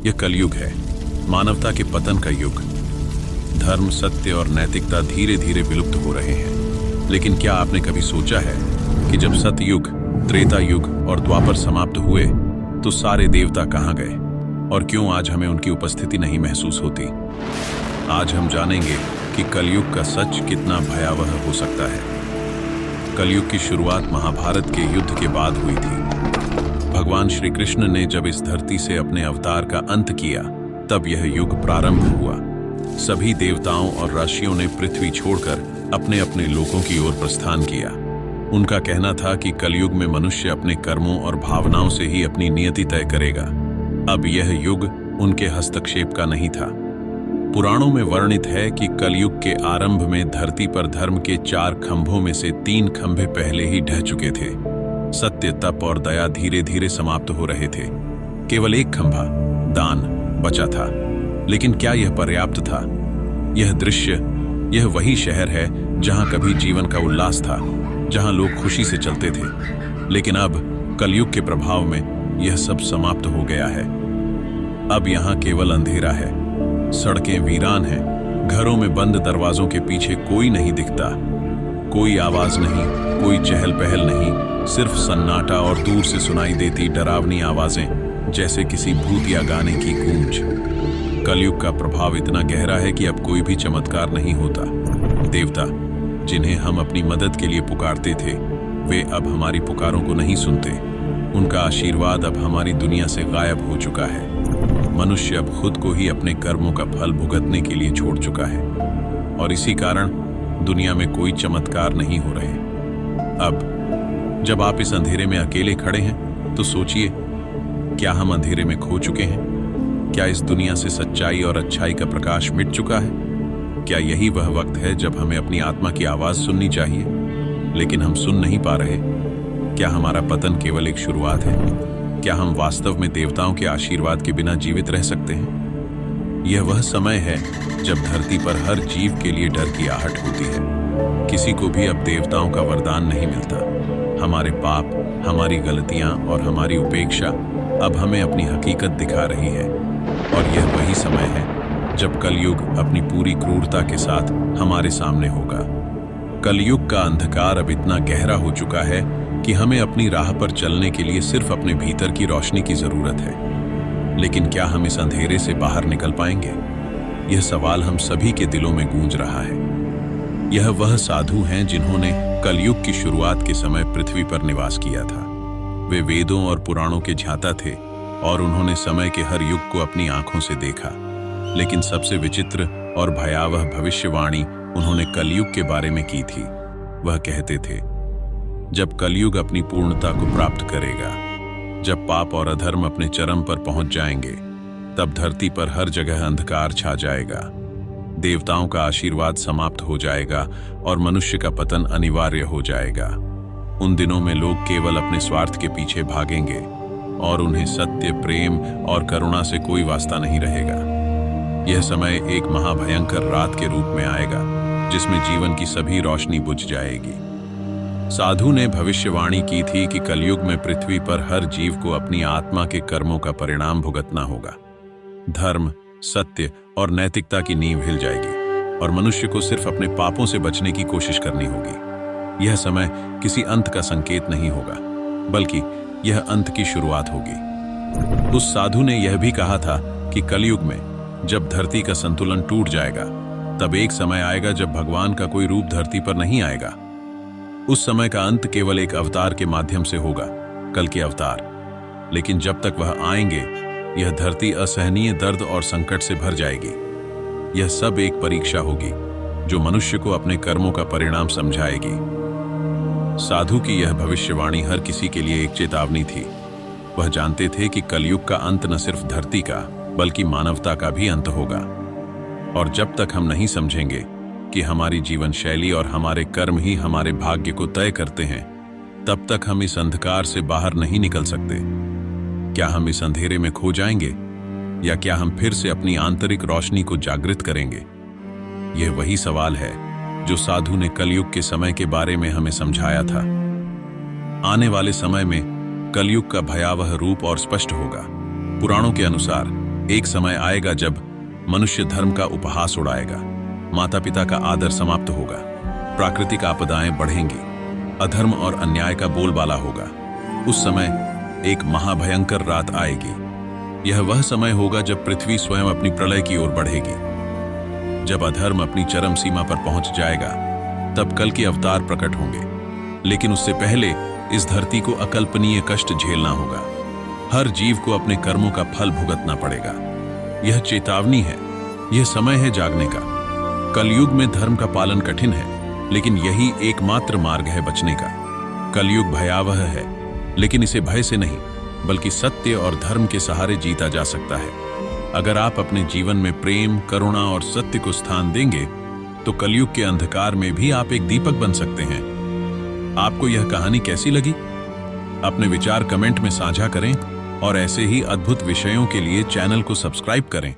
यह कलयुग है, मानवता के पतन का युग। धर्म, सत्य और नैतिकता धीरे धीरे विलुप्त हो रहे हैं। लेकिन क्या आपने कभी सोचा है कि जब सतयुग, त्रेता युग और द्वापर समाप्त हुए तो सारे देवता कहाँ गए और क्यों आज हमें उनकी उपस्थिति नहीं महसूस होती? आज हम जानेंगे कि कलयुग का सच कितना भयावह हो सकता है। कलयुग की शुरुआत महाभारत के युद्ध के बाद हुई थी। भगवान श्री कृष्ण ने जब इस धरती से अपने अवतार का अंत किया, तब यह युग प्रारंभ हुआ। सभी देवताओं और ऋषियों ने पृथ्वी छोड़कर अपने अपने लोकों की ओर प्रस्थान किया। उनका कहना था कि कलयुग में मनुष्य अपने कर्मों और भावनाओं से ही अपनी नियति तय करेगा। अब यह युग उनके हस्तक्षेप का नहीं था। पुराणों में वर्णित है कि कलयुग के आरंभ में धरती पर धर्म के 4 खंभों में से 3 खंभे पहले ही ढह चुके थे। सत्य, तप और दया धीरे धीरे समाप्त हो रहे थे। केवल एक खंभा, दान, बचा था। लेकिन क्या यह पर्याप्त था? यह दृश्य, यह वही शहर है जहां कभी जीवन का उल्लास था, जहां लोग खुशी से चलते थे। लेकिन अब कलयुग के प्रभाव में यह सब समाप्त हो गया है। अब यहां केवल अंधेरा है, सड़कें वीरान हैं, घरों में बंद दरवाजों के पीछे कोई नहीं दिखता। कोई आवाज नहीं, कोई चहल पहल नहीं, सिर्फ सन्नाटा और दूर से सुनाई देती डरावनी आवाजें, जैसे किसी भूतिया गाने की गूंज। कलयुग का प्रभाव इतना गहरा है कि अब कोई भी चमत्कार नहीं होता। देवता, जिन्हें हम अपनी मदद के लिए पुकारते थे, वे अब हमारी पुकारों को नहीं सुनते। उनका आशीर्वाद अब हमारी दुनिया से गायब हो चुका है। मनुष्य अब खुद को ही अपने कर्मों का फल भुगतने के लिए छोड़ चुका है, और इसी कारण दुनिया में कोई चमत्कार नहीं हो रहे। अब जब आप इस अंधेरे में अकेले खड़े हैं, तो सोचिए, क्या हम अंधेरे में खो चुके हैं? क्या इस दुनिया से सच्चाई और अच्छाई का प्रकाश मिट चुका है? क्या यही वह वक्त है जब हमें अपनी आत्मा की आवाज सुननी चाहिए, लेकिन हम सुन नहीं पा रहे? क्या हमारा पतन केवल एक शुरुआत है? क्या हम वास्तव में देवताओं के आशीर्वाद के बिना जीवित रह सकते हैं? यह वह समय है जब धरती पर हर जीव के लिए डर की आहट होती है। किसी को भी अब देवताओं का वरदान नहीं मिलता। हमारे पाप, हमारी गलतियां और हमारी उपेक्षा अब हमें अपनी हकीकत दिखा रही है। और यह वही समय है जब कलयुग अपनी पूरी क्रूरता के साथ हमारे सामने होगा। कलयुग का अंधकार अब इतना गहरा हो चुका है कि हमें अपनी राह पर चलने के लिए सिर्फ अपने भीतर की रोशनी की जरूरत है। लेकिन क्या हम इस अंधेरे से बाहर निकल पाएंगे? यह सवाल हम सभी के दिलों में गूंज रहा है। यह वह साधु हैं जिन्होंने कलयुग की शुरुआत के समय पृथ्वी पर निवास किया था। वे वेदों और पुराणों के ज्ञाता थे और उन्होंने समय के हर युग को अपनी आंखों से देखा। लेकिन सबसे विचित्र और भयावह भविष्यवाणी उन्होंने कलयुग के बारे में की थी। वह कहते थे, जब कलयुग अपनी पूर्णता को प्राप्त करेगा, जब पाप और अधर्म अपने चरम पर पहुंच जाएंगे, तब धरती पर हर जगह अंधकार छा जाएगा। देवताओं का आशीर्वाद समाप्त हो जाएगा और मनुष्य का पतन अनिवार्य हो जाएगा। उन दिनों में लोग केवल अपने स्वार्थ के पीछे भागेंगे और उन्हें सत्य, प्रेम और करुणा से कोई वास्ता नहीं रहेगा। यह समय एक महाभयंकर रात के रूप में आएगा, जिसमें जीवन की सभी रोशनी बुझ जाएगी। साधु ने भविष्यवाणी की थी कि कलयुग में पृथ्वी पर हर जीव को अपनी आत्मा के कर्मों का परिणाम भुगतना होगा। धर्म, सत्य और नैतिकता की नींव हिल जाएगी और मनुष्य को सिर्फ अपने पापों से बचने की कोशिश करनी होगी। यह समय किसी अंत का संकेत नहीं होगा, बल्कि यह अंत की शुरुआत होगी। उस साधु ने यह भी कहा था कि कलयुग में जब धरती का संतुलन टूट जाएगा, तब एक समय आएगा जब भगवान का कोई रूप धरती पर नहीं आएगा। उस समय का अंत केवल एक अवतार के माध्यम से होगा, कल के अवतार। लेकिन जब तक वह आएंगे, यह धरती असहनीय दर्द और संकट से भर जाएगी। यह सब एक परीक्षा होगी जो मनुष्य को अपने कर्मों का परिणाम समझाएगी। साधु की यह भविष्यवाणी हर किसी के लिए एक चेतावनी थी। वह जानते थे कि कलयुग का अंत न सिर्फ धरती का, बल्कि मानवता का भी अंत होगा। और जब तक हम नहीं समझेंगे कि हमारी जीवन शैली और हमारे कर्म ही हमारे भाग्य को तय करते हैं, तब तक हम इस अंधकार से बाहर नहीं निकल सकते। क्या हम इस अंधेरे में खो जाएंगे, या क्या हम फिर से अपनी आंतरिक रोशनी को जागृत करेंगे? यह वही सवाल है जो साधु ने कलयुग के समय के बारे में हमें समझाया था। आने वाले समय में कलयुग का भयावह रूप और स्पष्ट होगा। पुराणों के अनुसार एक समय आएगा जब मनुष्य धर्म का उपहास उड़ाएगा, माता पिता का आदर समाप्त होगा, प्राकृतिक आपदाएं बढ़ेंगी, अधर्म और अन्याय का बोलबाला होगा। उस समय एक महाभयंकर रात आएगी। यह वह समय होगा जब पृथ्वी स्वयं अपनी प्रलय की ओर बढ़ेगी। जब अधर्म अपनी चरम सीमा पर पहुंच जाएगा, तब कल के अवतार प्रकट होंगे। लेकिन उससे पहले इस धरती को अकल्पनीय कष्ट झेलना होगा। हर जीव को अपने कर्मों का फल भुगतना पड़ेगा। यह चेतावनी है, यह समय है जागने का। कलयुग में धर्म का पालन कठिन है, लेकिन यही एकमात्र मार्ग है बचने का। कलयुग भयावह है, लेकिन इसे भय से नहीं, बल्कि सत्य और धर्म के सहारे जीता जा सकता है। अगर आप अपने जीवन में प्रेम, करुणा और सत्य को स्थान देंगे, तो कलयुग के अंधकार में भी आप एक दीपक बन सकते हैं। आपको यह कहानी कैसी लगी? अपने विचार कमेंट में साझा करें और ऐसे ही अद्भुत विषयों के लिए चैनल को सब्सक्राइब करें।